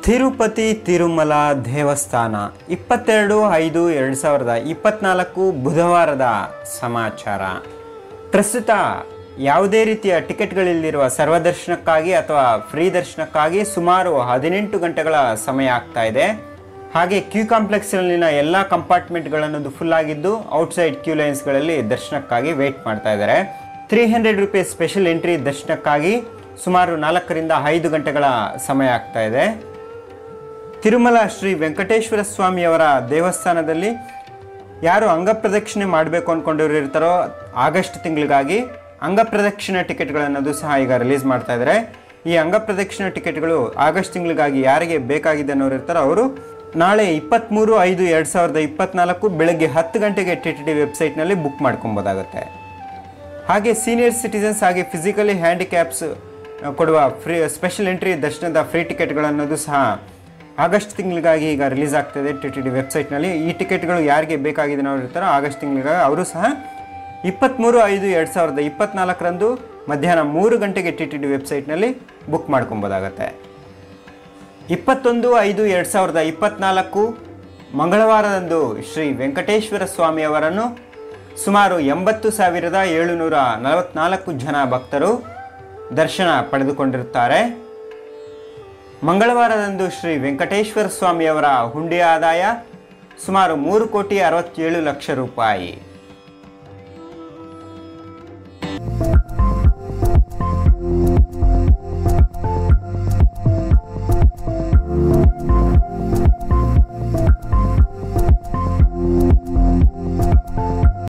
ತಿರುಪತಿ ತಿರುಮಲ ದೇವಸ್ಥಾನ 22/5/2024 ಬುಧವಾರದ ಸಮಾಚಾರ. ಪ್ರಸ್ತುತ ಯಾವುದೇ ರೀತಿಯ ಟಿಕೆಟ್ಗಳಿಲ್ಲಿರುವ ಸರ್ವದರ್ಶನಕ್ಕಾಗಿ ಅಥವಾ ಫ್ರೀ ದರ್ಶನಕ್ಕಾಗಿ ಸುಮಾರು 18 ಗಂಟೆಗಳ ಸಮಯ ಆಗ್ತಾ ಇದೆ. ಹಾಗೆ ಕ್ಯೂ ಕಾಂಪ್ಲೆಕ್ಸ್ನಲ್ಲಿನ ಎಲ್ಲ ಕಂಪಾರ್ಟ್ಮೆಂಟ್ಗಳನ್ನೋದು ಫುಲ್ ಆಗಿದ್ದು ಔಟ್ಸೈಡ್ ಕ್ಯೂ ಲೈನ್ಸ್ಗಳಲ್ಲಿ ದರ್ಶನಕ್ಕಾಗಿ ವೇಟ್ ಮಾಡ್ತಾ ಇದ್ದಾರೆ. 300 ರೂಪೀಸ್ ಸ್ಪೆಷಲ್ ಎಂಟ್ರಿ ದರ್ಶನಕ್ಕಾಗಿ ಸುಮಾರು 4 ರಿಂದ 5 ಗಂಟೆಗಳ ಸಮಯ ಆಗ್ತಾ ಇದೆ. ತಿರುಮಲ ಶ್ರೀ ವೆಂಕಟೇಶ್ವರ ಸ್ವಾಮಿಯವರ ದೇವಸ್ಥಾನದಲ್ಲಿ ಯಾರು ಅಂಗಪ್ರದಕ್ಷಿಣೆ ಮಾಡಬೇಕು ಅಂದ್ಕೊಂಡಿರೋ ಇರ್ತಾರೋ ಆಗಸ್ಟ್ ತಿಂಗಳಿಗಾಗಿ ಅಂಗಪ್ರದಕ್ಷಿಣೆ ಟಿಕೆಟ್ಗಳನ್ನೋದು ಸಹ ಈಗ ರಿಲೀಸ್ ಮಾಡ್ತಾ ಇದ್ದಾರೆ. ಈ ಅಂಗಪ್ರದಕ್ಷಿಣೆ ಟಿಕೆಟ್ಗಳು ಆಗಸ್ಟ್ ತಿಂಗಳಿಗಾಗಿ ಯಾರಿಗೆ ಬೇಕಾಗಿದೆ ಅನ್ನೋರು ಇರ್ತಾರೋ ಅವರು ನಾಳೆ 23/5/2024 ಬೆಳಗ್ಗೆ 10 ಗಂಟೆಗೆ TTD ವೆಬ್ಸೈಟ್ನಲ್ಲಿ ಬುಕ್ ಮಾಡ್ಕೊಬೋದಾಗುತ್ತೆ. ಹಾಗೆ ಸೀನಿಯರ್ ಸಿಟಿಸನ್ಸ್ ಹಾಗೆ ಫಿಸಿಕಲಿ ಹ್ಯಾಂಡಿಕ್ಯಾಪ್ಸ್ ಕೊಡುವ ಫ್ರೀ ಸ್ಪೆಷಲ್ ಎಂಟ್ರಿ ದರ್ಶನದ ಫ್ರೀ ಟಿಕೆಟ್ಗಳನ್ನೋದು ಸಹ ಆಗಸ್ಟ್ ತಿಂಗಳಿಗಾಗಿ ಈಗ ರಿಲೀಸ್ ಆಗ್ತಾಯಿದೆ TTD ವೆಬ್ಸೈಟ್ನಲ್ಲಿ. ಈ ಟಿಕೆಟ್ಗಳು ಯಾರಿಗೆ ಬೇಕಾಗಿದೆ ಅನ್ನೋರು ಇರ್ತಾರೋ ಆಗಸ್ಟ್ ತಿಂಗಳಿಗಾಗಿ ಅವರು ಸಹ 23/5/2024 ಮಧ್ಯಾಹ್ನ 3 ಗಂಟೆಗೆ TTD ವೆಬ್ಸೈಟ್ನಲ್ಲಿ ಬುಕ್ ಮಾಡ್ಕೊಬೋದಾಗತ್ತೆ. 21/5/2024 ಮಂಗಳವಾರದಂದು ಶ್ರೀ ವೆಂಕಟೇಶ್ವರ ಸ್ವಾಮಿಯವರನ್ನು ಸುಮಾರು 80,744 ಜನ ಭಕ್ತರು ದರ್ಶನ ಪಡೆದುಕೊಂಡಿರುತ್ತಾರೆ. ಮಂಗಳವಾರದಂದು ಶ್ರೀ ವೆಂಕಟೇಶ್ವರ ಸ್ವಾಮಿಯವರ ಹುಂಡಿ ಆದಾಯ ಸುಮಾರು 3,67,00,000 ರೂಪಾಯಿ.